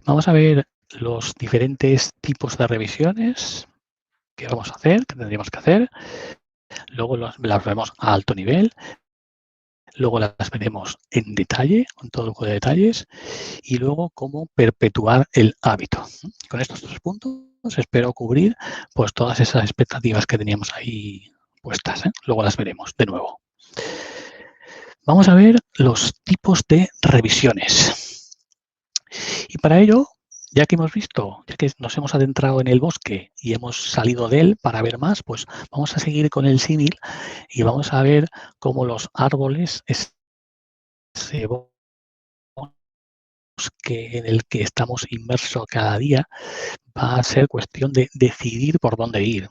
Vamos a ver los diferentes tipos de revisiones que vamos a hacer, que tendríamos que hacer. Luego las vemos a alto nivel. Luego las veremos en detalle, con todo lujo de detalles. Y luego cómo perpetuar el hábito. Con estos 3 puntos espero cubrir pues todas esas expectativas que teníamos ahí puestas, ¿eh? Luego las veremos de nuevo. Vamos a ver los tipos de revisiones. Y para ello, ya que hemos visto, ya que nos hemos adentrado en el bosque y hemos salido de él para ver más, pues vamos a seguir con el símil y vamos a ver cómo los árboles, ese bosque en el que estamos inmersos cada día, va a ser cuestión de decidir por dónde ir.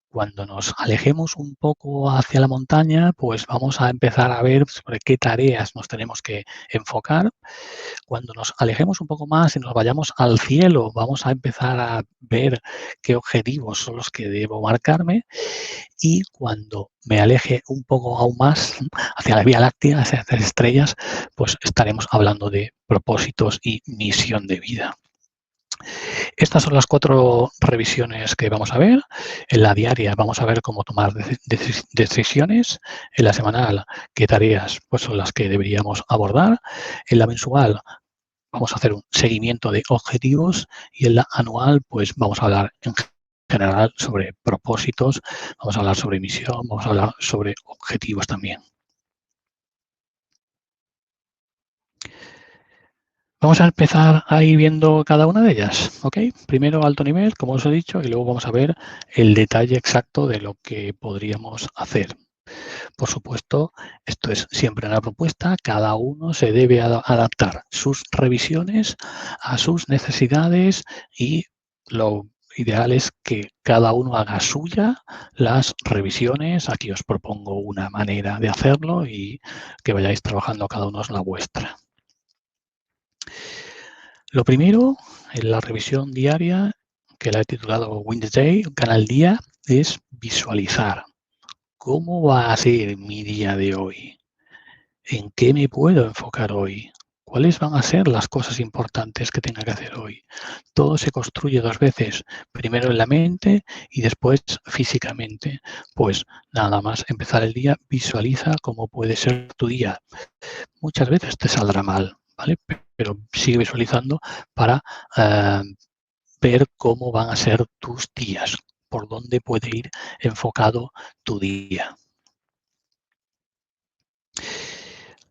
Cuando nos alejemos un poco hacia la montaña, pues vamos a empezar a ver sobre qué tareas nos tenemos que enfocar. Cuando nos alejemos un poco más y nos vayamos al cielo, vamos a empezar a ver qué objetivos son los que debo marcarme. Y cuando me aleje un poco aún más hacia la Vía Láctea, hacia las estrellas, pues estaremos hablando de propósitos y misión de vida. Estas son las 4 revisiones que vamos a ver. En la diaria vamos a ver cómo tomar decisiones. En la semanal, qué tareas pues, son las que deberíamos abordar. En la mensual vamos a hacer un seguimiento de objetivos y en la anual pues vamos a hablar en general sobre propósitos, vamos a hablar sobre misión, vamos a hablar sobre objetivos también. Vamos a empezar a ir viendo cada una de ellas, ¿ok? Primero alto nivel, como os he dicho, y luego vamos a ver el detalle exacto de lo que podríamos hacer. Por supuesto, esto es siempre una propuesta, cada uno se debe adaptar sus revisiones a sus necesidades y lo ideal es que cada uno haga suya las revisiones. Aquí os propongo una manera de hacerlo y que vayáis trabajando cada uno la vuestra. Lo primero, en la revisión diaria, que la he titulado Win the Day, Gana el Día, es visualizar. ¿Cómo va a ser mi día de hoy? ¿En qué me puedo enfocar hoy? ¿Cuáles van a ser las cosas importantes que tenga que hacer hoy? Todo se construye 2 veces, primero en la mente y después físicamente. Pues nada más empezar el día, visualiza cómo puede ser tu día. Muchas veces te saldrá mal, ¿vale? Pero sigue visualizando para ver cómo van a ser tus días, por dónde puede ir enfocado tu día.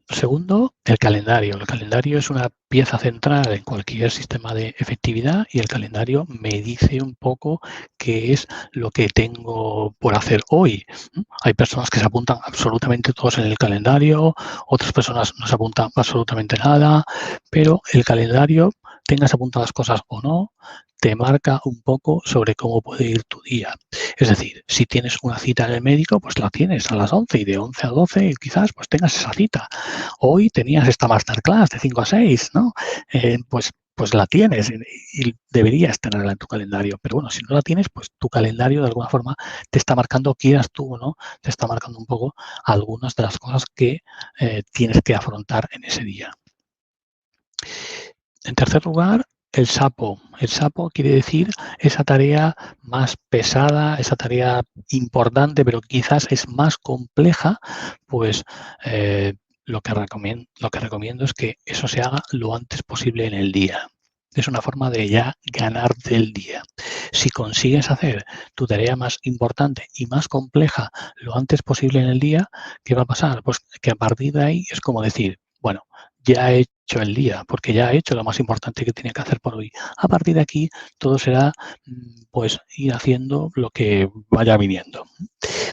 Segundo, el calendario. El calendario es una pieza central en cualquier sistema de efectividad y el calendario me dice un poco qué es lo que tengo por hacer hoy. Hay personas que se apuntan absolutamente todos en el calendario, otras personas no se apuntan absolutamente nada, pero el calendario, tengas apuntadas cosas o no, te marca un poco sobre cómo puede ir tu día. Es decir, si tienes una cita en el médico, pues la tienes a las 11 y de 11 a 12 quizás pues tengas esa cita. Hoy tenías esta masterclass de 5 a 6, ¿no? Pues la tienes y deberías tenerla en tu calendario. Pero bueno, si no la tienes, pues tu calendario de alguna forma te está marcando, quieras tú o no, te está marcando un poco algunas de las cosas que tienes que afrontar en ese día. En tercer lugar, el sapo. El sapo quiere decir esa tarea más pesada, esa tarea importante, pero quizás es más compleja, pues lo que recomiendo es que eso se haga lo antes posible en el día. Es una forma de ya ganarte el día. Si consigues hacer tu tarea más importante y más compleja lo antes posible en el día, ¿qué va a pasar? Pues que a partir de ahí es como decir, bueno, ya he hecho el día, porque ya he hecho lo más importante que tenía que hacer por hoy. A partir de aquí, todo será pues ir haciendo lo que vaya viniendo.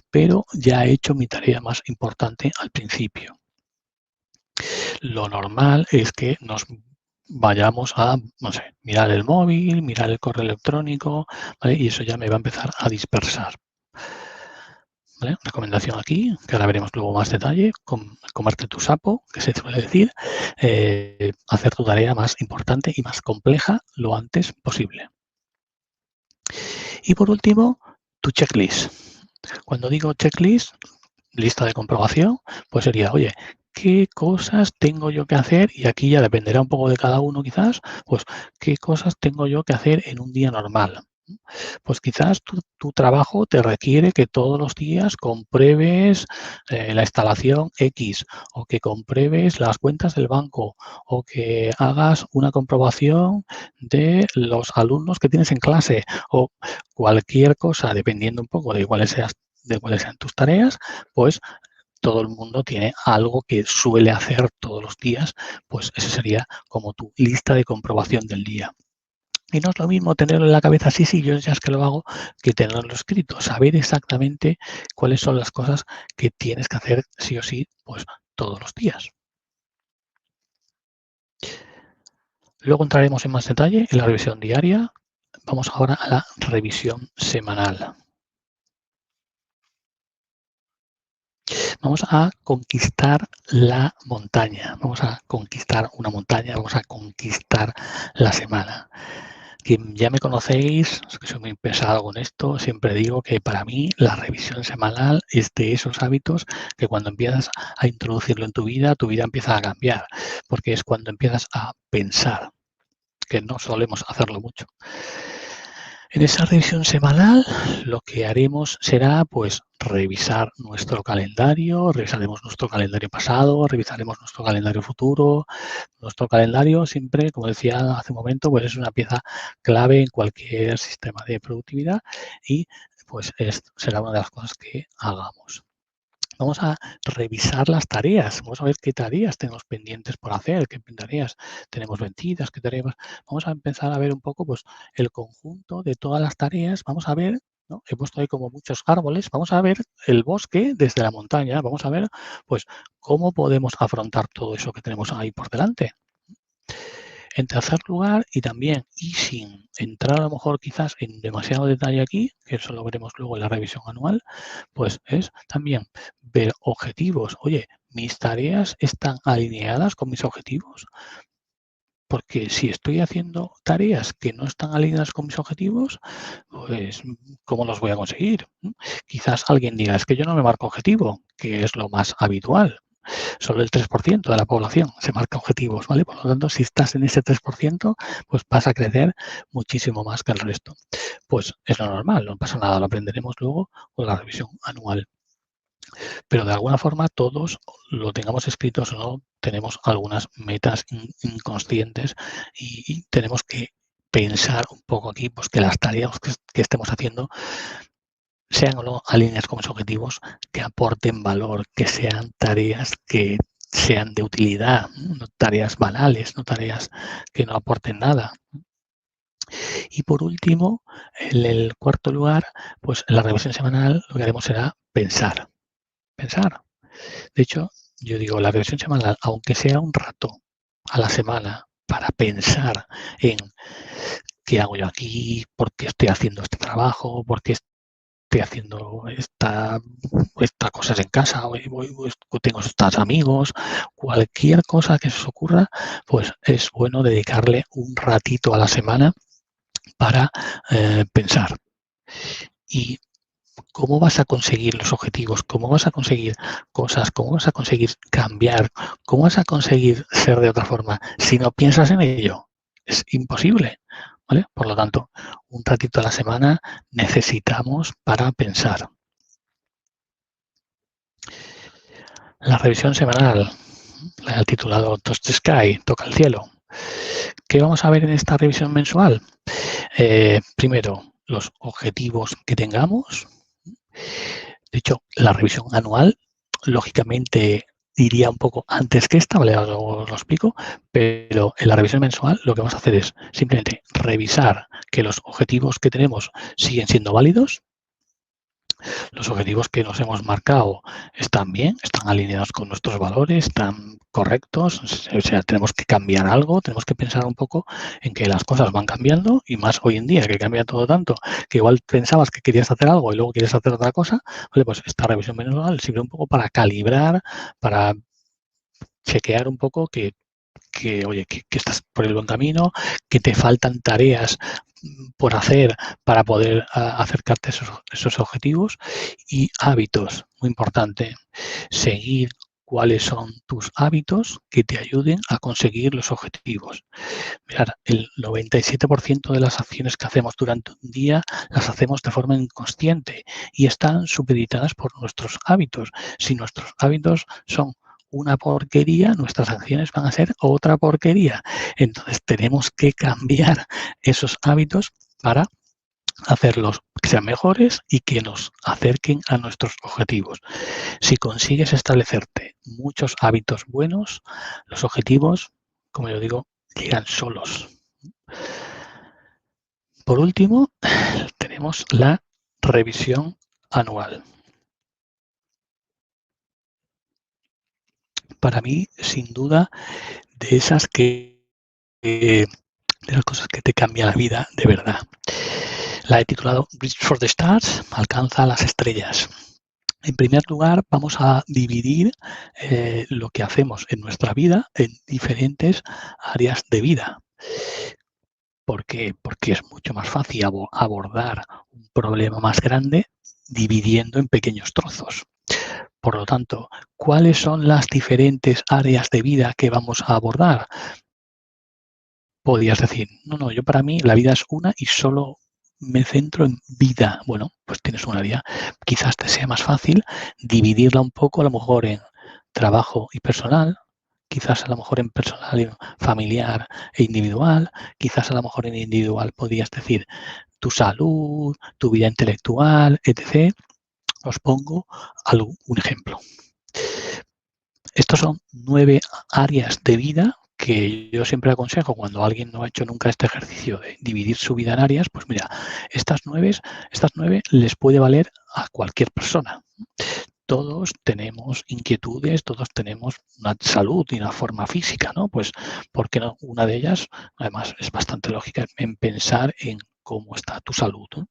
Pero ya he hecho mi tarea más importante al principio. Lo normal es que nos vayamos a, no sé, mirar el móvil, mirar el correo electrónico, ¿vale? Y eso ya me va a empezar a dispersar. ¿Vale? Recomendación aquí, que ahora veremos luego más detalle, comerte tu sapo, que se suele decir, hacer tu tarea más importante y más compleja lo antes posible. Y por último, tu checklist. Cuando digo checklist, lista de comprobación, pues sería, oye, qué cosas tengo yo que hacer, y aquí ya dependerá un poco de cada uno quizás, pues qué cosas tengo yo que hacer en un día normal. Pues quizás tu trabajo te requiere que todos los días compruebes la instalación X, o que compruebes las cuentas del banco, o que hagas una comprobación de los alumnos que tienes en clase, o cualquier cosa, dependiendo un poco de cuáles sean tus tareas, pues todo el mundo tiene algo que suele hacer todos los días, pues eso sería como tu lista de comprobación del día. Y no es lo mismo tenerlo en la cabeza, sí, sí, yo ya es que lo hago, que tenerlo escrito, saber exactamente cuáles son las cosas que tienes que hacer sí o sí, pues todos los días. Luego entraremos en más detalle en la revisión diaria. Vamos ahora a la revisión semanal. Vamos a conquistar la montaña, vamos a conquistar una montaña, vamos a conquistar la semana. Quien ya me conocéis, que soy muy pesado con esto, siempre digo que para mí la revisión semanal es de esos hábitos que cuando empiezas a introducirlo en tu vida empieza a cambiar, porque es cuando empiezas a pensar, que no solemos hacerlo mucho. En esa revisión semanal lo que haremos será pues revisar nuestro calendario, revisaremos nuestro calendario pasado, revisaremos nuestro calendario futuro. Nuestro calendario siempre, como decía hace un momento, pues es una pieza clave en cualquier sistema de productividad y pues será una de las cosas que hagamos. Vamos a revisar las tareas, vamos a ver qué tareas tenemos pendientes por hacer, qué tareas tenemos vencidas, qué tareas. Vamos a empezar a ver un poco pues, el conjunto de todas las tareas. Vamos a ver, ¿no? He puesto ahí como muchos árboles. Vamos a ver el bosque desde la montaña. Vamos a ver pues, cómo podemos afrontar todo eso que tenemos ahí por delante. En tercer lugar, y también, y sin entrar a lo mejor quizás en demasiado detalle aquí, que eso lo veremos luego en la revisión anual, pues es también ver objetivos. Oye, ¿mis tareas están alineadas con mis objetivos? Porque si estoy haciendo tareas que no están alineadas con mis objetivos, pues ¿cómo los voy a conseguir? Quizás alguien diga, es que yo no me marco objetivo, que es lo más habitual. Solo el 3% de la población se marca objetivos, ¿vale? Por lo tanto, si estás en ese 3%, pues vas a crecer muchísimo más que el resto. Pues es lo normal, no pasa nada, lo aprenderemos luego con la revisión anual. Pero de alguna forma todos, lo tengamos escritos o no, tenemos algunas metas inconscientes y tenemos que pensar un poco aquí, pues que las tareas que estemos haciendo sean o no alineadas con los objetivos, que aporten valor, que sean tareas que sean de utilidad, no tareas banales, no tareas que no aporten nada. Y por último, en el cuarto lugar, pues en la revisión semanal lo que haremos será pensar. Pensar. De hecho, yo digo, la revisión semanal, aunque sea un rato a la semana para pensar en qué hago yo aquí, por qué estoy haciendo este trabajo, por qué estoy haciendo estas cosas en casa, o tengo estos amigos, cualquier cosa que se os ocurra, pues es bueno dedicarle un ratito a la semana para pensar. Y cómo vas a conseguir los objetivos, cómo vas a conseguir cosas, cómo vas a conseguir cambiar, cómo vas a conseguir ser de otra forma si no piensas en ello. Es imposible. ¿Vale? Por lo tanto, un ratito a la semana necesitamos para pensar. La revisión semanal, el titulado Touch the Sky, toca el cielo. ¿Qué vamos a ver en esta revisión mensual? Primero, los objetivos que tengamos. De hecho, la revisión anual, lógicamente, iría un poco antes que esta, ¿vale? Os lo explico, pero en la revisión mensual lo que vamos a hacer es simplemente revisar que los objetivos que tenemos siguen siendo válidos. Los objetivos que nos hemos marcado están bien, están alineados con nuestros valores, están correctos, o sea, tenemos que cambiar algo, tenemos que pensar un poco en que las cosas van cambiando y más hoy en día que cambia todo tanto, que igual pensabas que querías hacer algo y luego quieres hacer otra cosa, vale, pues esta revisión mensual sirve un poco para calibrar, para chequear un poco oye, que estás por el buen camino, que te faltan tareas por hacer para poder acercarte a esos objetivos y hábitos, muy importante, seguir cuáles son tus hábitos que te ayuden a conseguir los objetivos. Mirad, el 97% de las acciones que hacemos durante un día las hacemos de forma inconsciente y están supeditadas por nuestros hábitos. Si nuestros hábitos son una porquería, nuestras acciones van a ser otra porquería. Entonces tenemos que cambiar esos hábitos para hacerlos que sean mejores y que nos acerquen a nuestros objetivos. Si consigues establecerte muchos hábitos buenos, los objetivos, como yo digo, llegan solos. Por último, tenemos la revisión anual. Para mí, sin duda, de esas de las cosas que te cambian la vida de verdad. La he titulado Reach for the Stars, alcanza las estrellas. En primer lugar, vamos a dividir lo que hacemos en nuestra vida en diferentes áreas de vida. ¿Por qué? Porque es mucho más fácil abordar un problema más grande dividiendo en pequeños trozos. Por lo tanto, ¿cuáles son las diferentes áreas de vida que vamos a abordar? Podrías decir, no, yo para mí la vida es una y solo me centro en vida. Bueno, pues tienes un área. Quizás te sea más fácil dividirla un poco, a lo mejor en trabajo y personal, quizás a lo mejor en personal y familiar e individual, quizás a lo mejor en individual podrías decir tu salud, tu vida intelectual, etc. Os pongo un ejemplo. Estos son 9 áreas de vida que yo siempre aconsejo cuando alguien no ha hecho nunca este ejercicio de dividir su vida en áreas, pues mira, estas 9 les puede valer a cualquier persona. Todos tenemos inquietudes, todos tenemos una salud y una forma física, ¿no? Pues, ¿por qué no? Una de ellas, además, es bastante lógica en pensar en cómo está tu salud, ¿no?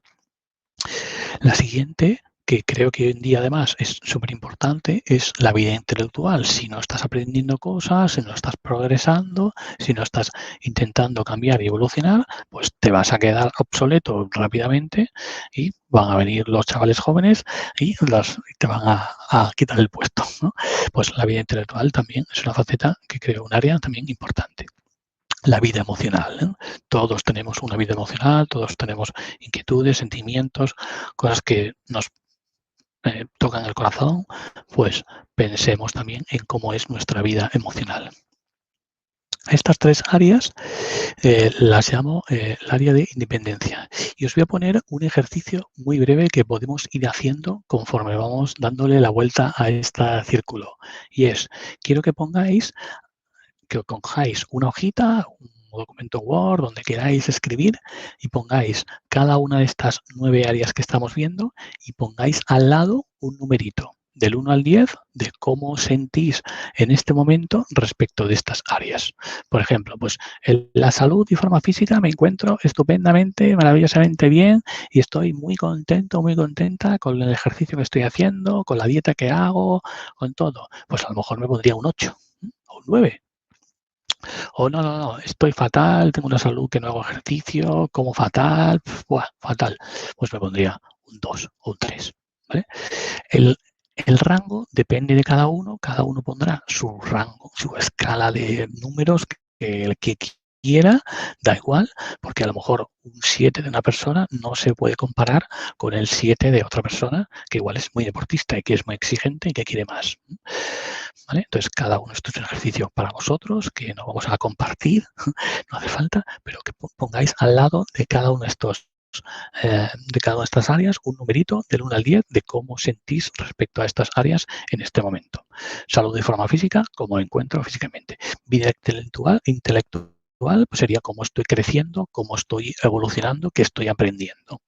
La siguiente, que creo que hoy en día además es súper importante, es la vida intelectual. Si no estás aprendiendo cosas, si no estás progresando, si no estás intentando cambiar y evolucionar, pues te vas a quedar obsoleto rápidamente y van a venir los chavales jóvenes y te van a quitar el puesto, ¿no? Pues la vida intelectual también es una faceta que creo un área también importante. La vida emocional, ¿no? Todos tenemos una vida emocional, todos tenemos inquietudes, sentimientos, cosas que nos tocan el corazón, pues pensemos también en cómo es nuestra vida emocional. Estas 3 áreas las llamo el área de independencia. Y os voy a poner un ejercicio muy breve que podemos ir haciendo conforme vamos dándole la vuelta a este círculo. Y es, quiero que cojáis una hojita, un documento Word, donde queráis escribir y pongáis cada una de estas 9 áreas que estamos viendo y pongáis al lado un numerito del 1 al 10 de cómo sentís en este momento respecto de estas áreas. Por ejemplo, pues en la salud y forma física me encuentro estupendamente, maravillosamente bien y estoy muy contento, muy contenta con el ejercicio que estoy haciendo, con la dieta que hago, con todo. Pues a lo mejor me pondría un 8 o un 9. O no, estoy fatal, tengo una salud que no hago ejercicio, como fatal, fatal. Pues me pondría un 2 o un 3. ¿Vale? El rango depende de cada uno pondrá su rango, su escala de números que el que quiera, da igual, porque a lo mejor un 7 de una persona no se puede comparar con el 7 de otra persona que igual es muy deportista y que es muy exigente y que quiere más. ¿Vale? Entonces, cada uno, esto es un ejercicio para vosotros que no vamos a compartir, no hace falta, pero que pongáis al lado de cada uno de de cada una de estas áreas un numerito del 1 al 10 de cómo sentís respecto a estas áreas en este momento. Salud de forma física, cómo encuentro físicamente. Vida intelectual pues sería cómo estoy creciendo, cómo estoy evolucionando, qué estoy aprendiendo.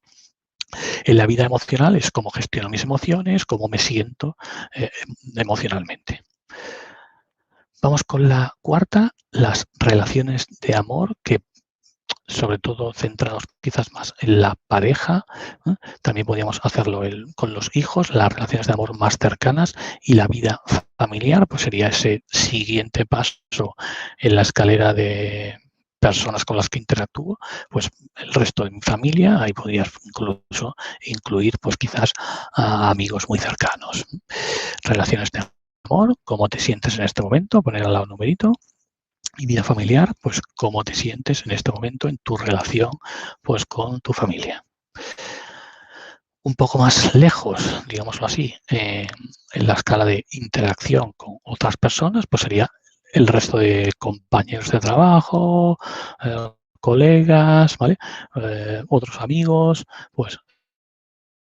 En la vida emocional es cómo gestiono mis emociones, cómo me siento emocionalmente. Vamos con la cuarta, las relaciones de amor, que sobre todo centrados quizás más en la pareja. También podríamos hacerlo con los hijos, las relaciones de amor más cercanas y la vida familiar, pues sería ese siguiente paso en la escalera de personas con las que interactúo, pues el resto de mi familia, ahí podrías incluso incluir pues quizás a amigos muy cercanos. Relaciones de amor, cómo te sientes en este momento, poner al lado un numerito. Y vida familiar, pues cómo te sientes en este momento en tu relación pues con tu familia. Un poco más lejos, digámoslo así, en la escala de interacción con otras personas, pues sería el resto de compañeros de trabajo, colegas, ¿vale? Otros amigos, pues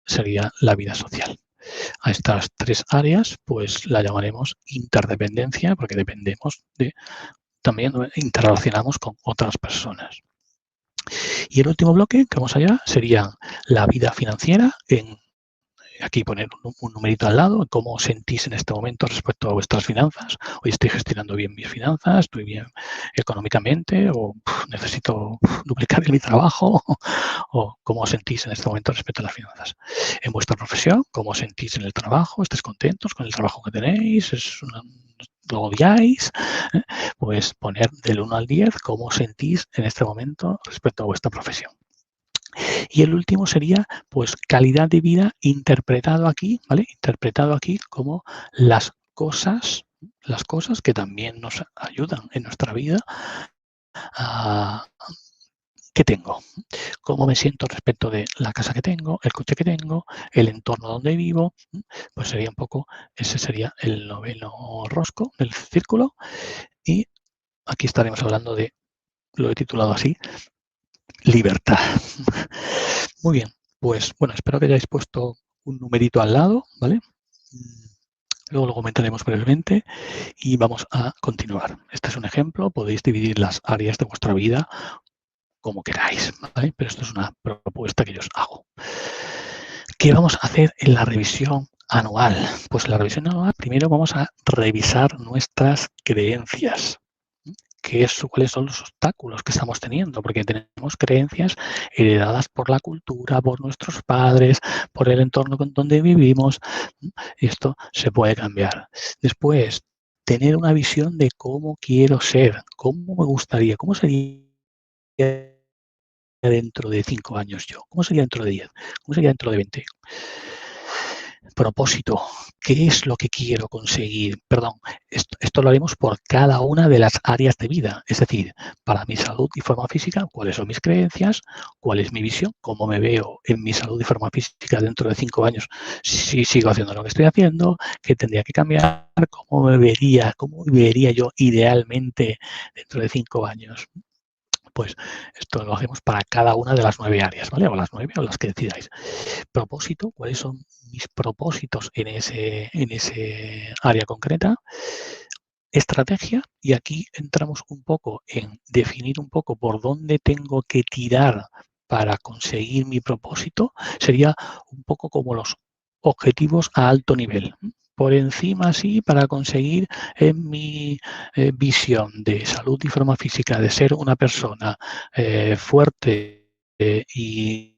sería la vida social. A estas tres áreas, pues la llamaremos interdependencia, porque dependemos de, también interrelacionamos con otras personas. Y el último bloque que vamos allá sería la vida financiera. Aquí poner un numerito al lado, cómo os sentís en este momento respecto a vuestras finanzas. Hoy estoy gestionando bien mis finanzas, estoy bien económicamente, o necesito duplicar mi trabajo, o cómo os sentís en este momento respecto a las finanzas. En vuestra profesión, cómo os sentís en el trabajo, estáis contentos con el trabajo que tenéis, lo odiáis, pues poner del 1 al 10 cómo os sentís en este momento respecto a vuestra profesión. Y el último sería, pues, calidad de vida interpretado aquí, ¿vale? Interpretado aquí como las cosas que también nos ayudan en nuestra vida que tengo. Cómo me siento respecto de la casa que tengo, el coche que tengo, el entorno donde vivo. Pues sería un poco, ese sería el noveno rosco del círculo. Y aquí estaremos hablando de, lo he titulado así, libertad. Muy bien, pues bueno, espero que hayáis puesto un numerito al lado, ¿vale? Luego lo comentaremos brevemente y vamos a continuar. Este es un ejemplo, podéis dividir las áreas de vuestra vida como queráis, ¿vale? Pero esto es una propuesta que yo os hago. ¿Qué vamos a hacer en la revisión anual? Pues en la revisión anual primero vamos a revisar nuestras creencias. ¿Cuáles son los obstáculos que estamos teniendo? Porque tenemos creencias heredadas por la cultura, por nuestros padres, por el entorno donde vivimos. Esto se puede cambiar. Después, tener una visión de cómo quiero ser, cómo me gustaría, cómo sería dentro de 5 años yo, cómo sería dentro de 10, cómo sería dentro de 20. Propósito, ¿qué es lo que quiero conseguir? Perdón, esto lo haremos por cada una de las áreas de vida, es decir, para mi salud y forma física, cuáles son mis creencias, cuál es mi visión, cómo me veo en mi salud y forma física dentro de 5 años si sigo haciendo lo que estoy haciendo, qué tendría que cambiar, cómo vería yo idealmente dentro de 5 años. Pues esto lo hacemos para cada una de las 9 áreas, ¿vale? O las 9 o las que decidáis. Propósito, ¿cuáles son mis propósitos en ese área concreta? Estrategia, y aquí entramos un poco en definir un poco por dónde tengo que tirar para conseguir mi propósito. Sería un poco como los objetivos a alto nivel. Por encima, sí, para conseguir en mi visión de salud y forma física, de ser una persona fuerte y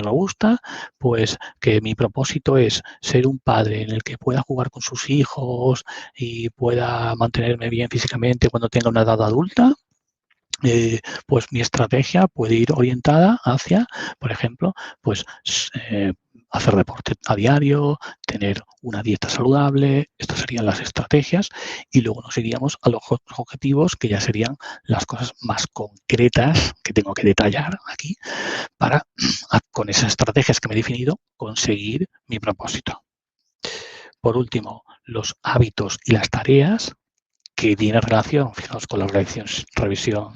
robusta, pues que mi propósito es ser un padre en el que pueda jugar con sus hijos y pueda mantenerme bien físicamente cuando tenga una edad adulta. Pues mi estrategia puede ir orientada hacia, por ejemplo, pues hacer deporte a diario, tener una dieta saludable. Estas serían las estrategias, y luego nos iríamos a los objetivos, que ya serían las cosas más concretas que tengo que detallar aquí para, con esas estrategias que me he definido, conseguir mi propósito. Por último, los hábitos y las tareas que tienen relación, fijaos, con la revisión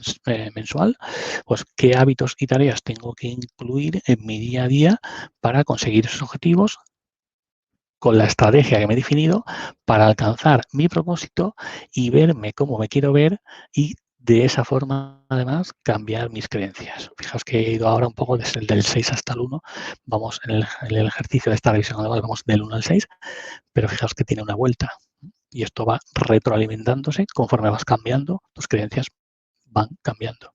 mensual, pues qué hábitos y tareas tengo que incluir en mi día a día para conseguir esos objetivos con la estrategia que me he definido para alcanzar mi propósito y verme como me quiero ver, y de esa forma, además, cambiar mis creencias. Fijaos que he ido ahora un poco desde el del 6 hasta el 1. Vamos en el ejercicio de esta revisión anual, vamos del 1 al 6, pero fijaos que tiene una vuelta. Y esto va retroalimentándose conforme vas cambiando, tus creencias van cambiando.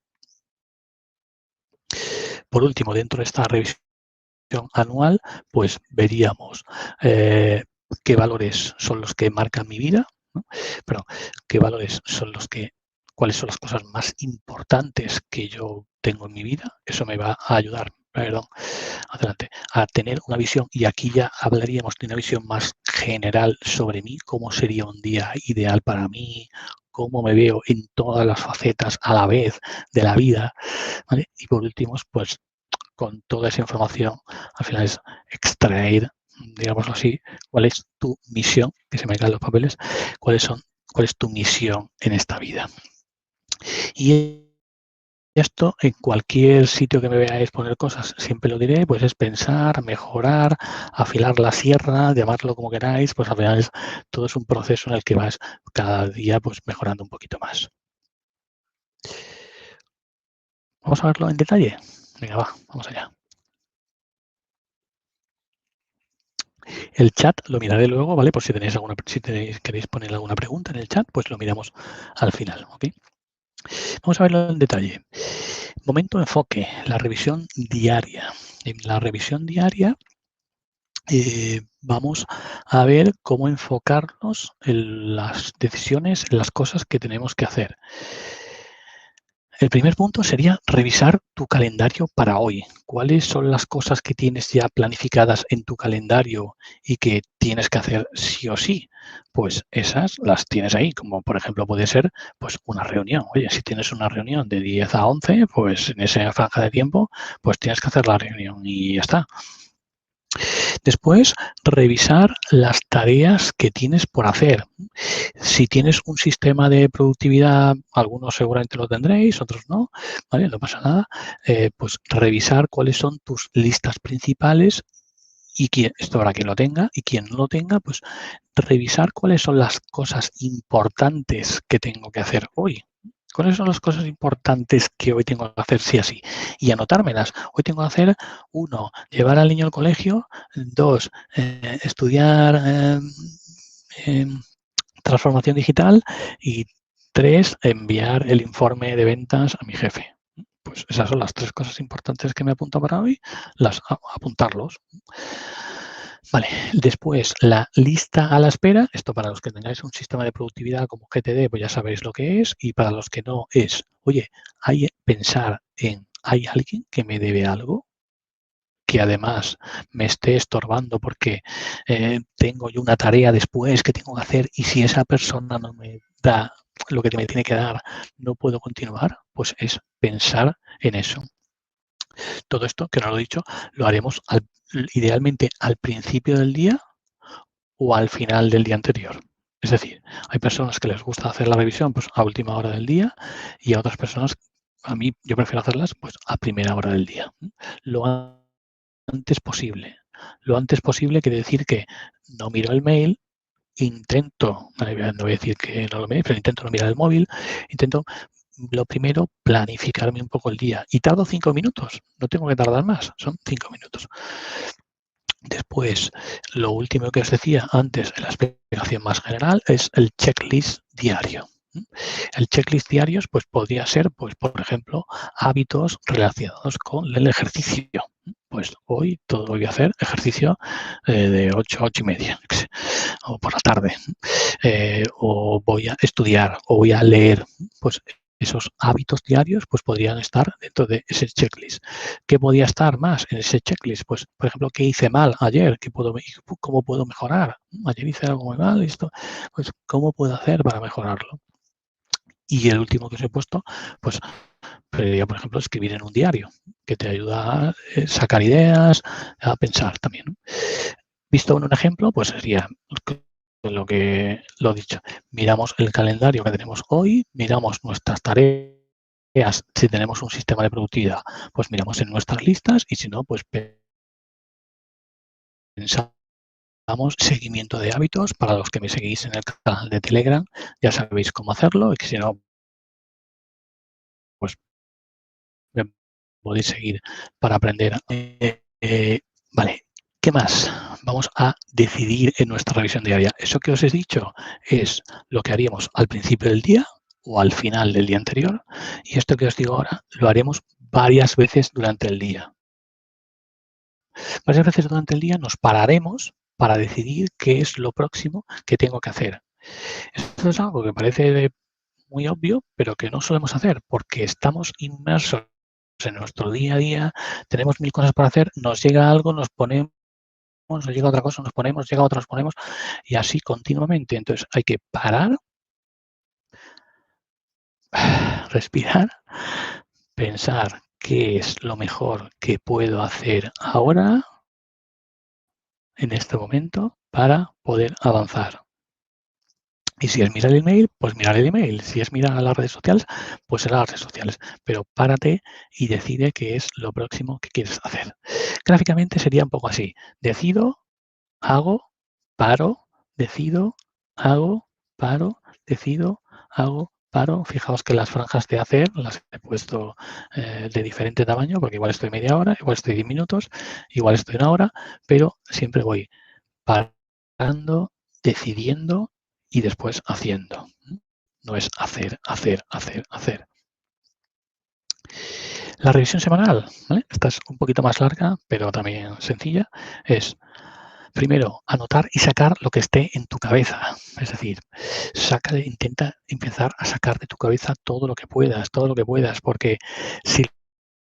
Por último, dentro de esta revisión anual, pues veríamos qué valores son los que marcan mi vida, ¿no? Pero qué valores son cuáles son las cosas más importantes que yo tengo en mi vida. Eso me va a ayudar perdón, adelante, a tener una visión, y aquí ya hablaríamos de una visión más general sobre mí, cómo sería un día ideal para mí, cómo me veo en todas las facetas a la vez de la vida, ¿vale? Y por último, pues con toda esa información, al final es extraer, digámoslo así, cuál es tu misión, que se me caen los papeles, cuál es tu misión en esta vida. Y esto, en cualquier sitio que me veáis poner cosas, siempre lo diré, pues es pensar, mejorar, afilar la sierra, llamarlo como queráis, pues al final todo es un proceso en el que vas cada día pues mejorando un poquito más. Vamos a verlo en detalle. Venga, va, vamos allá. El chat lo miraré luego, ¿vale? Por si tenéis queréis poner alguna pregunta en el chat, pues lo miramos al final, ¿ok? Vamos a verlo en detalle. Momento enfoque, la revisión diaria. En la revisión diaria vamos a ver cómo enfocarnos en las decisiones, en las cosas que tenemos que hacer. El primer punto sería revisar tu calendario para hoy. ¿Cuáles son las cosas que tienes ya planificadas en tu calendario y que tienes que hacer sí o sí? Pues esas las tienes ahí, como por ejemplo puede ser pues una reunión. Oye, si tienes una reunión de 10 a 11, pues en esa franja de tiempo, pues tienes que hacer la reunión y ya está. Después, revisar las tareas que tienes por hacer. Si tienes un sistema de productividad, algunos seguramente lo tendréis, otros no, ¿vale? No pasa nada. Pues revisar cuáles son tus listas principales y esto para quien lo tenga, y quien no lo tenga, pues revisar cuáles son las cosas importantes que tengo que hacer hoy. ¿Cuáles son las cosas importantes que hoy tengo que hacer sí así? Y anotármelas. Hoy tengo que hacer, 1, llevar al niño al colegio; 2, estudiar transformación digital; y 3, enviar el informe de ventas a mi jefe. Pues esas son las 3 cosas importantes que me apunto para hoy, apuntarlos. Vale, después la lista a la espera. Esto para los que tengáis un sistema de productividad como GTD, pues ya sabéis lo que es, y para los que no es, oye, pensar en, ¿hay alguien que me debe algo? Que además me esté estorbando porque tengo yo una tarea después que tengo que hacer, y si esa persona no me da lo que me tiene que dar, no puedo continuar. Pues es pensar en eso. Todo esto, que no lo he dicho, lo haremos idealmente al principio del día o al final del día anterior. Es decir, hay personas que les gusta hacer la revisión pues a última hora del día, y a otras personas, a mí, yo prefiero hacerlas pues a primera hora del día. Lo antes posible. Lo antes posible quiere decir que no miro el mail, intento, no voy a decir que no lo mire, pero intento no mirar el móvil, intento, lo primero, planificarme un poco el día. Y tardo 5 minutos, no tengo que tardar más, son 5 minutos. Después, lo último que os decía antes, en la explicación más general, es el checklist diario. El checklist diarios pues podría ser, pues por ejemplo, hábitos relacionados con el ejercicio. Pues hoy todo voy a hacer ejercicio de 8 a 8 y media, o por la tarde, o voy a estudiar, o voy a leer. Pues esos hábitos diarios pues podrían estar dentro de ese checklist. ¿Qué podría estar más en ese checklist? Pues, por ejemplo, ¿qué hice mal ayer? ¿Cómo puedo mejorar? Ayer hice algo muy mal, esto, pues ¿cómo puedo hacer para mejorarlo? Y el último que os he puesto, pues preferiría, por ejemplo, escribir en un diario, que te ayuda a sacar ideas, a pensar también, ¿no? Visto en un ejemplo, pues sería lo que lo he dicho. Miramos el calendario que tenemos hoy, miramos nuestras tareas. Si tenemos un sistema de productividad, pues miramos en nuestras listas, y si no, pues pensamos seguimiento de hábitos. Para los que me seguís en el canal de Telegram, ya sabéis cómo hacerlo, y que si no, pues me podéis seguir para aprender. Vale, ¿qué más? Vamos a decidir en nuestra revisión diaria. Eso que os he dicho es lo que haríamos al principio del día o al final del día anterior, y esto que os digo ahora lo haremos varias veces durante el día. Varias veces durante el día nos pararemos para decidir qué es lo próximo que tengo que hacer. Esto es algo que parece muy obvio, pero que no solemos hacer porque estamos inmersos en nuestro día a día, tenemos 1000 cosas para hacer, nos llega algo, nos ponemos, nos llega otra cosa, nos ponemos, llega otra, nos ponemos, y así continuamente. Entonces hay que parar, respirar, pensar qué es lo mejor que puedo hacer ahora, en este momento, para poder avanzar. Y si es mirar el email, pues mirar el email. Si es mirar a las redes sociales, pues será las redes sociales. Pero párate y decide qué es lo próximo que quieres hacer. Gráficamente sería un poco así. Decido, hago, paro, decido, hago, paro, decido, hago, paro. Fijaos que las franjas de hacer las he puesto de diferente tamaño, porque igual estoy media hora, igual estoy 10 minutos, igual estoy una hora, pero siempre voy parando, decidiendo y después haciendo. No es hacer, hacer, hacer, hacer. La revisión semanal, ¿vale? Esta es un poquito más larga, pero también sencilla. Es, primero, anotar y sacar lo que esté en tu cabeza. Es decir, intenta empezar a sacar de tu cabeza todo lo que puedas, porque si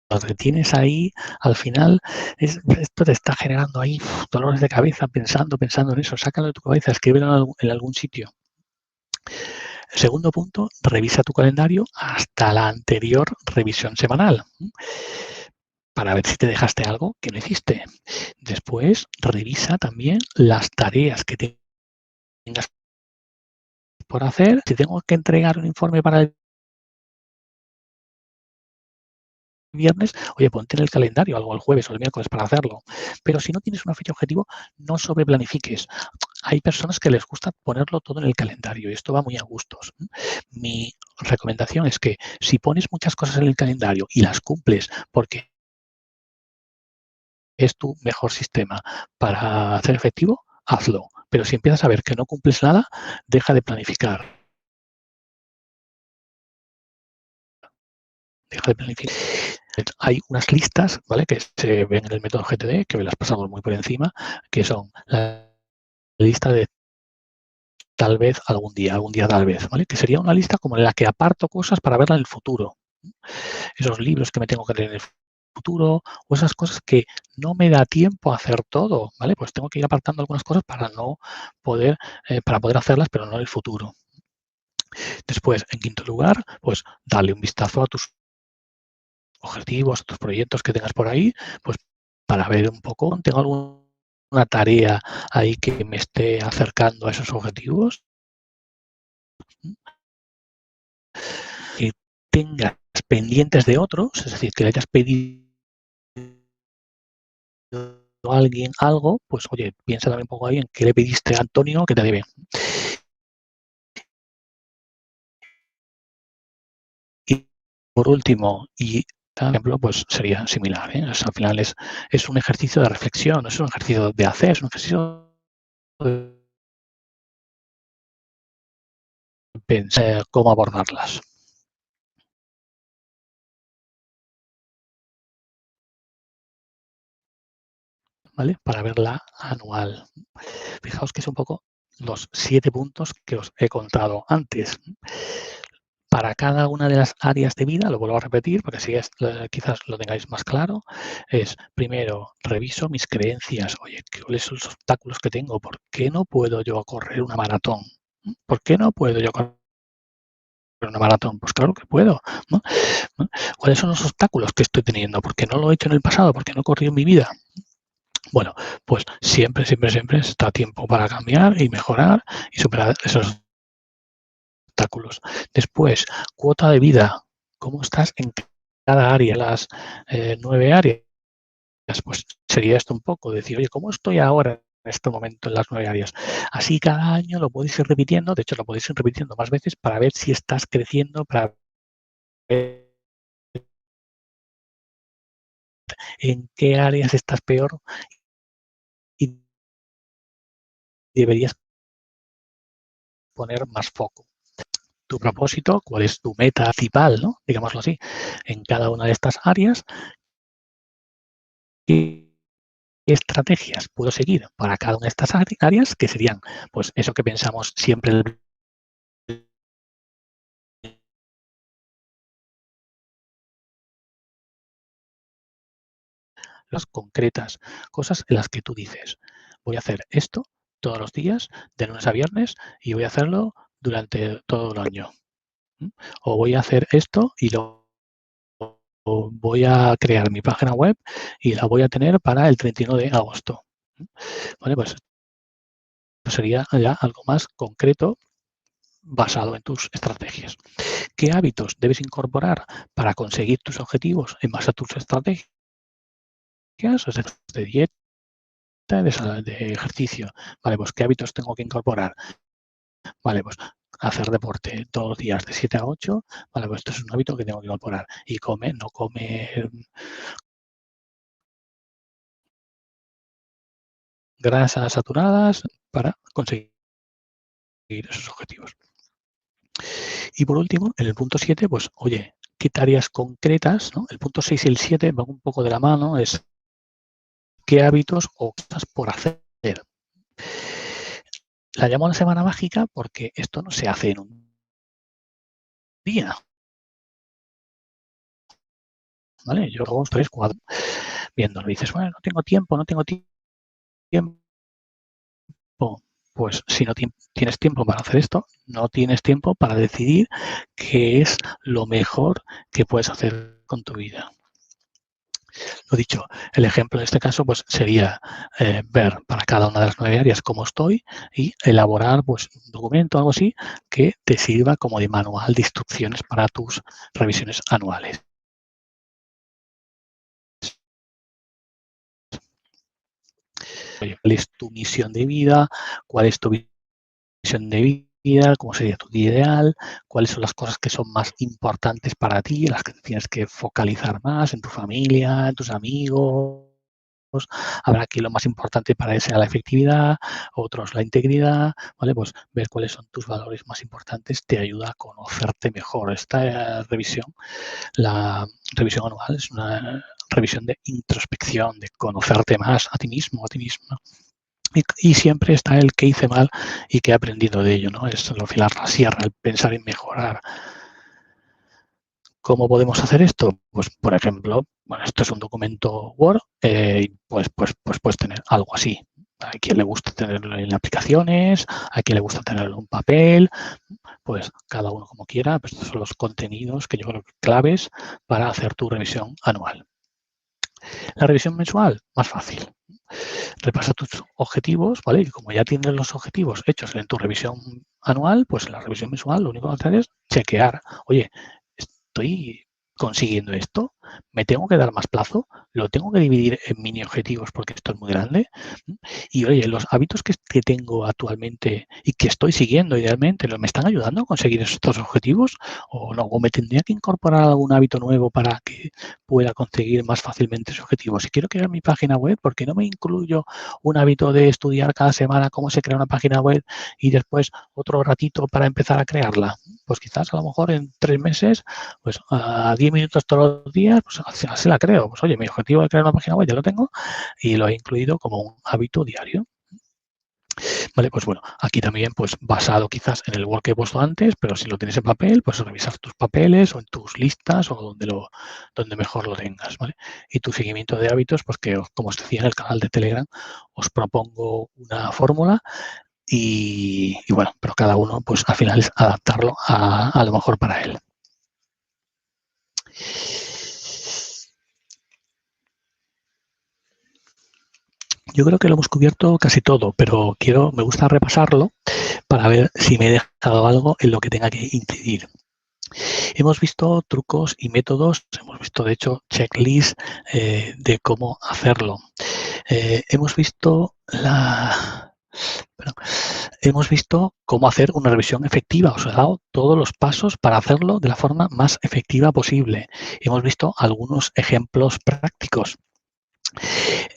lo retienes ahí, al final esto te está generando ahí dolores de cabeza pensando en eso. Sácalo de tu cabeza, escríbelo en algún sitio. Segundo punto, revisa tu calendario hasta la anterior revisión semanal para ver si te dejaste algo que no hiciste. Después, revisa también las tareas que tengas por hacer. Si tengo que entregar un informe para el viernes, oye, ponte en el calendario algo el jueves o el miércoles para hacerlo. Pero si no tienes una fecha objetivo, no sobreplanifiques. Hay personas que les gusta ponerlo todo en el calendario y esto va muy a gustos. Mi recomendación es que si pones muchas cosas en el calendario y las cumples porque es tu mejor sistema para hacer efectivo, hazlo. Pero si empiezas a ver que no cumples nada, deja de planificar. Deja de planificar. Hay unas listas, ¿vale?, que se ven en el método GTD, que me las pasamos muy por encima, que son la lista de tal vez algún día tal vez, ¿vale? Que sería una lista como en la que aparto cosas para verla en el futuro. Esos libros que me tengo que leer en el futuro o esas cosas que no me da tiempo a hacer todo, ¿vale? Pues tengo que ir apartando algunas cosas para no poder, para poder hacerlas, pero no en el futuro. Después, en quinto lugar, pues dale un vistazo a tus objetivos, a tus proyectos que tengas por ahí, pues para ver un poco, ¿tengo alguna tarea ahí que me esté acercando a esos objetivos? Que tengas pendientes de otros, es decir, que le hayas pedido a alguien algo, pues oye, piensa también un poco ahí en qué le pediste a Antonio que te debe. Y por último, y por ejemplo, pues sería similar, ¿eh? O sea, al final es un ejercicio de reflexión, es un ejercicio de hacer, es un ejercicio de pensar cómo abordarlas. ¿Vale? Para verla anual. Fijaos que es un poco los 7 puntos que os he contado antes. Para cada una de las áreas de vida, lo vuelvo a repetir porque así quizás lo tengáis más claro, es primero, reviso mis creencias. Oye, ¿cuáles son los obstáculos que tengo? ¿Por qué no puedo yo correr una maratón? ¿Por qué no puedo yo correr una maratón? Pues claro que puedo, ¿no? ¿Cuáles son los obstáculos que estoy teniendo? ¿Por qué no lo he hecho en el pasado? ¿Por qué no he corrido en mi vida? Bueno, pues siempre está a tiempo para cambiar y mejorar y superar esos obstáculos. Después, cuota de vida. ¿Cómo estás en cada área? Las 9 áreas. Pues sería esto un poco, decir, oye, ¿cómo estoy ahora en este momento en las 9 áreas? Así cada año lo podéis ir repitiendo, de hecho lo podéis ir repitiendo más veces para ver si estás creciendo, para ver en qué áreas estás peor y deberías poner más foco. Tu propósito, cuál es tu meta principal, ¿no? Digámoslo así, en cada una de estas áreas. ¿Qué estrategias puedo seguir para cada una de estas áreas? Que serían, pues, eso que pensamos siempre cosas concretas, cosas en las que tú dices, voy a hacer esto todos los días, de lunes a viernes, y voy a hacerlo durante todo el año. O voy a hacer esto y lo voy a crear mi página web y la voy a tener para el 31 de agosto. Vale, pues sería ya algo más concreto basado en tus estrategias. ¿Qué hábitos debes incorporar para conseguir tus objetivos en base a tus estrategias? O sea, de dieta, de ejercicio. Vale, pues ¿qué hábitos tengo que incorporar? Vale, pues hacer deporte todos los días de 7 a 8. Vale, pues esto es un hábito que tengo que incorporar. Y no comer grasas saturadas para conseguir esos objetivos. Y por último, en el punto 7, pues, oye, ¿qué tareas concretas? ¿No? El punto 6 y el 7 van un poco de la mano, es qué hábitos o cosas por hacer. La llamo la semana mágica porque esto no se hace en un día. ¿Vale? Yo hago 3, 4 viéndolo. Dices, bueno, no tengo tiempo. Pues si no tienes tiempo para hacer esto, no tienes tiempo para decidir qué es lo mejor que puedes hacer con tu vida. Lo dicho, el ejemplo en este caso pues sería ver para cada una de las 9 áreas cómo estoy y elaborar pues un documento o algo así que te sirva como de manual de instrucciones para tus revisiones anuales. Oye, ¿cuál es tu misión de vida? ¿Cuál es tu visión de vida? ¿Cómo sería tu día ideal? ¿Cuáles son las cosas que son más importantes para ti, las que tienes que focalizar más en tu familia, en tus amigos? Habrá aquí lo más importante para él sea la efectividad, otros la integridad, ¿vale? Pues ver cuáles son tus valores más importantes te ayuda a conocerte mejor. Esta revisión, la revisión anual, es una revisión de introspección, de conocerte más a ti mismo, a ti misma. Y siempre está el que hice mal y que he aprendido de ello, ¿no? Es el afilar la sierra, el pensar en mejorar. ¿Cómo podemos hacer esto? Pues, por ejemplo, bueno, esto es un documento Word, pues puedes tener algo así. Hay quien le gusta tenerlo en aplicaciones, hay quien le gusta tenerlo en papel, pues cada uno como quiera, pues estos son los contenidos que yo creo que claves para hacer tu revisión anual. La revisión mensual, más fácil. Repasa tus objetivos, ¿vale? Y como ya tienes los objetivos hechos en tu revisión anual, pues en la revisión mensual lo único que hacer es chequear, oye, ¿estoy consiguiendo esto? ¿Me tengo que dar más plazo? ¿Lo tengo que dividir en mini objetivos porque esto es muy grande? Y oye, los hábitos que tengo actualmente y que estoy siguiendo idealmente, ¿me están ayudando a conseguir estos objetivos? ¿O no? ¿O me tendría que incorporar algún hábito nuevo para que pueda conseguir más fácilmente ese objetivo? Si quiero crear mi página web, ¿por qué no me incluyo un hábito de estudiar cada semana cómo se crea una página web y después otro ratito para empezar a crearla? Pues quizás a lo mejor en 3 meses, pues a 10 minutos todos los días, pues así la creo. Pues oye, mi objetivo de crear una página web ya lo tengo y lo he incluido como un hábito diario. Vale, pues bueno, aquí también pues basado quizás en el Word que he puesto antes, pero si lo tienes en papel, pues revisar tus papeles o en tus listas o donde mejor lo tengas, ¿vale? Y tu seguimiento de hábitos, pues que como os decía en el canal de Telegram, os propongo una fórmula y bueno, pero cada uno pues al final es adaptarlo a lo mejor para él. Yo creo que lo hemos cubierto casi todo, pero me gusta repasarlo para ver si me he dejado algo en lo que tenga que incidir. Hemos visto trucos y métodos, hemos visto de hecho checklists de cómo hacerlo. Hemos visto cómo hacer una revisión efectiva. Os he dado todos los pasos para hacerlo de la forma más efectiva posible. Hemos visto algunos ejemplos prácticos.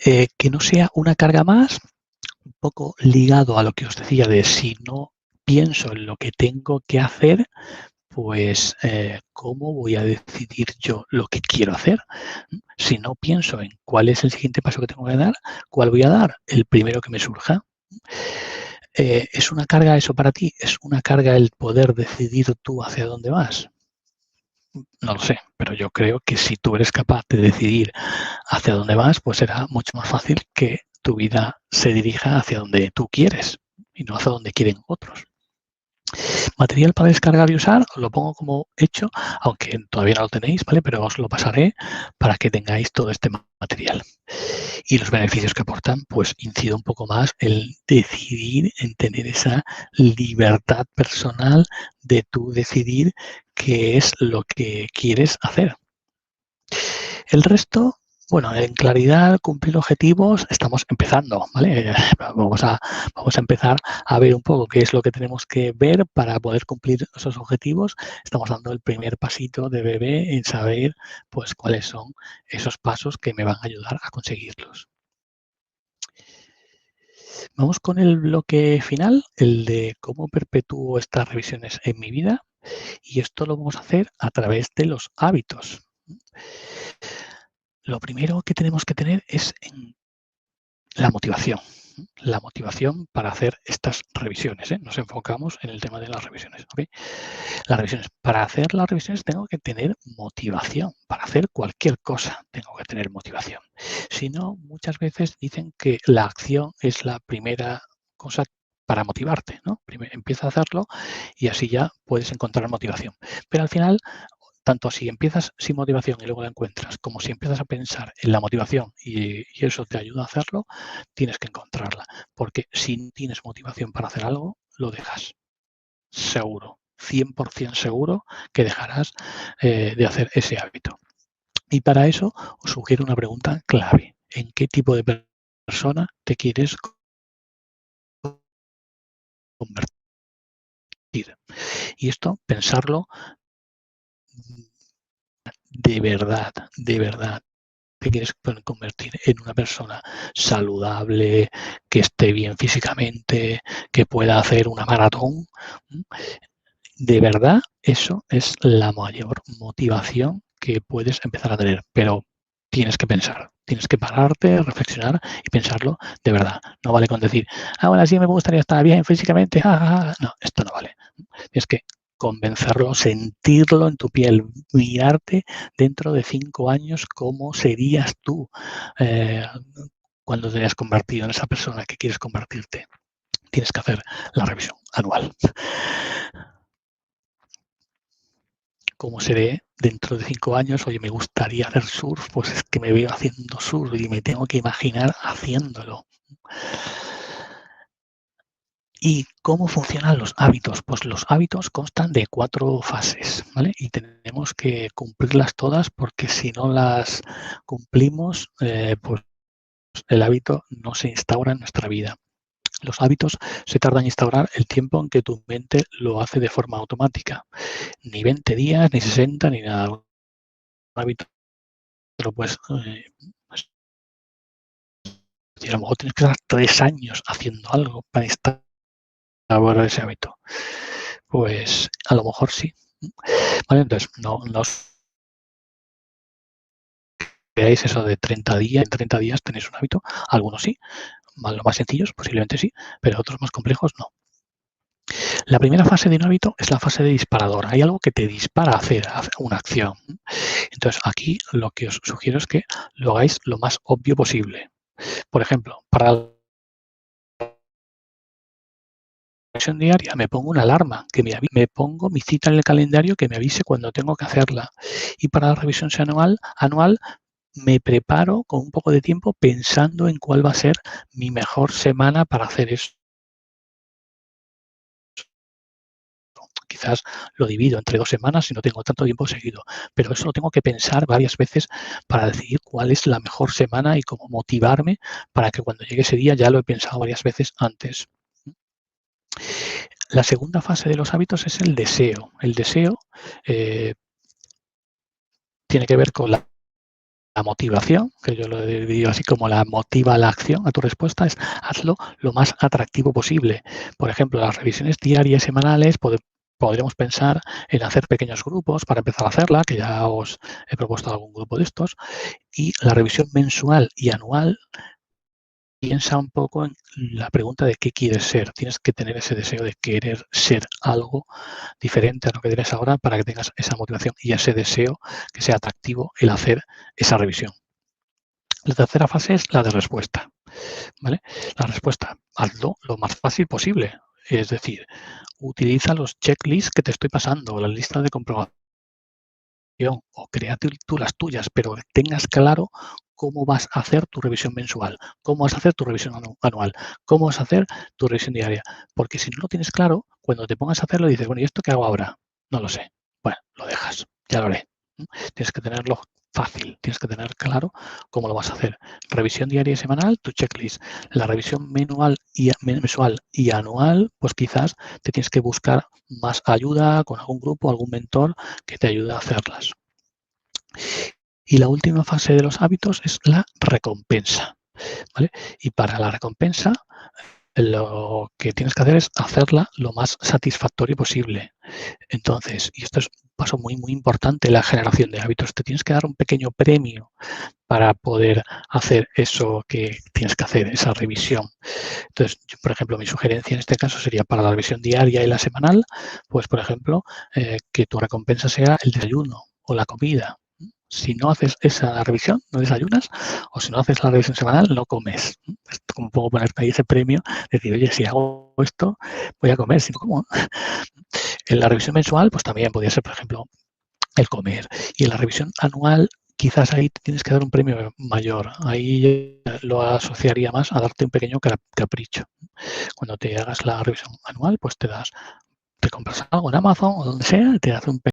Que no sea una carga más, un poco ligado a lo que os decía de si no pienso en lo que tengo que hacer, pues ¿cómo voy a decidir yo lo que quiero hacer? Si no pienso en cuál es el siguiente paso que tengo que dar, ¿cuál voy a dar? El primero que me surja. ¿Es una carga eso para ti? ¿Es una carga el poder decidir tú hacia dónde vas? No lo sé, pero yo creo que si tú eres capaz de decidir hacia dónde vas, pues será mucho más fácil que tu vida se dirija hacia donde tú quieres y no hacia donde quieren otros. Material para descargar y usar, os lo pongo como hecho, aunque todavía no lo tenéis, ¿vale? Pero os lo pasaré para que tengáis todo este material. Y los beneficios que aportan, pues incido un poco más en decidir, en tener esa libertad personal de tú decidir qué es lo que quieres hacer. El resto, bueno, en claridad, cumplir objetivos, estamos empezando, ¿vale? Vamos a empezar a ver un poco qué es lo que tenemos que ver para poder cumplir esos objetivos. Estamos dando el primer pasito de bebé en saber, pues, cuáles son esos pasos que me van a ayudar a conseguirlos. Vamos con el bloque final, el de cómo perpetúo estas revisiones en mi vida, y esto lo vamos a hacer a través de los hábitos. Lo primero que tenemos que tener es la motivación para hacer estas revisiones, ¿eh? Nos enfocamos en el tema de las revisiones, ¿ok? Las revisiones. Para hacer las revisiones tengo que tener motivación. Para hacer cualquier cosa tengo que tener motivación. Si no, muchas veces dicen que la acción es la primera cosa para motivarte, ¿no? Primero empieza a hacerlo y así ya puedes encontrar motivación. Pero al final, tanto si empiezas sin motivación y luego la encuentras, como si empiezas a pensar en la motivación y eso te ayuda a hacerlo, tienes que encontrarla. Porque si no tienes motivación para hacer algo, lo dejas. Seguro, 100% seguro que dejarás de hacer ese hábito. Y para eso os sugiero una pregunta clave. ¿En qué tipo de persona te quieres convertir? Y esto, pensarlo de verdad. Te quieres convertir en una persona saludable, que esté bien físicamente, que pueda hacer una maratón. De verdad, eso es la mayor motivación que puedes empezar a tener, pero tienes que pensar, tienes que pararte, reflexionar y pensarlo de verdad. No vale con decir, bueno, sí me gustaría estar bien físicamente, no, esto no vale. Tienes que convencerlo, sentirlo en tu piel, mirarte dentro de 5 años cómo serías tú cuando te hayas convertido en esa persona que quieres convertirte. Tienes que hacer la revisión anual. ¿Cómo seré dentro de 5 años? Oye, me gustaría hacer surf, pues es que me veo haciendo surf y me tengo que imaginar haciéndolo. ¿Y cómo funcionan los hábitos? Pues los hábitos constan de 4 fases, ¿vale? Y tenemos que cumplirlas todas porque si no las cumplimos, pues el hábito no se instaura en nuestra vida. Los hábitos se tardan en instaurar el tiempo en que tu mente lo hace de forma automática. Ni 20 días, ni 60, ni nada. Un hábito, pues, a lo mejor tienes que estar 3 años haciendo algo para instaurar ese hábito. Pues a lo mejor sí. Vale, entonces no os veáis eso de 30 días, en 30 días tenéis un hábito, algunos sí, los más sencillos posiblemente sí, pero otros más complejos no. La primera fase de un hábito es la fase de disparador. Hay algo que te dispara a hacer una acción. Entonces aquí lo que os sugiero es que lo hagáis lo más obvio posible. Por ejemplo, para la revisión diaria me pongo una alarma, me pongo mi cita en el calendario que me avise cuando tengo que hacerla. Y para la revisión anual me preparo con un poco de tiempo pensando en cuál va a ser mi mejor semana para hacer eso. Quizás lo divido entre 2 semanas si no tengo tanto tiempo seguido, pero eso lo tengo que pensar varias veces para decidir cuál es la mejor semana y cómo motivarme para que cuando llegue ese día ya lo he pensado varias veces antes. La segunda fase de los hábitos es el deseo. El deseo tiene que ver con la motivación, que yo lo he dividido así como la motiva la acción a tu respuesta, es hazlo lo más atractivo posible. Por ejemplo, las revisiones diarias y semanales podríamos pensar en hacer pequeños grupos para empezar a hacerla, que ya os he propuesto algún grupo de estos, y la revisión mensual y anual piensa un poco en la pregunta de qué quieres ser. Tienes que tener ese deseo de querer ser algo diferente a lo que eres ahora para que tengas esa motivación y ese deseo que sea atractivo el hacer esa revisión. La tercera fase es la de respuesta, ¿vale? La respuesta, hazlo lo más fácil posible. Es decir, utiliza los checklists que te estoy pasando, las listas de comprobación, o créate tú las tuyas, pero tengas claro cómo vas a hacer tu revisión mensual, cómo vas a hacer tu revisión anual, cómo vas a hacer tu revisión diaria. Porque si no lo tienes claro, cuando te pongas a hacerlo dices, bueno, ¿y esto qué hago ahora? No lo sé. Bueno, lo dejas, ya lo haré. Tienes que tenerlo fácil, tienes que tener claro cómo lo vas a hacer. Revisión diaria y semanal, tu checklist. La revisión mensual y anual, pues quizás te tienes que buscar más ayuda con algún grupo, algún mentor que te ayude a hacerlas. Y la última fase de los hábitos es la recompensa, ¿vale? Y para la recompensa, lo que tienes que hacer es hacerla lo más satisfactorio posible. Entonces, y esto es un paso muy, muy importante en la generación de hábitos, te tienes que dar un pequeño premio para poder hacer eso que tienes que hacer, esa revisión. Entonces, yo, por ejemplo, mi sugerencia en este caso sería para la revisión diaria y la semanal, pues, por ejemplo, que tu recompensa sea el desayuno o la comida. Si no haces esa revisión, no desayunas, o si no haces la revisión semanal, no comes. Es como puedo ponerte ahí ese premio, decir, oye, si hago esto, voy a comer, si no como. En la revisión mensual, pues también podría ser, por ejemplo, el comer. Y en la revisión anual, quizás ahí tienes que dar un premio mayor. Ahí lo asociaría más a darte un pequeño capricho. Cuando te hagas la revisión anual, pues te compras algo en Amazon o donde sea, te hace un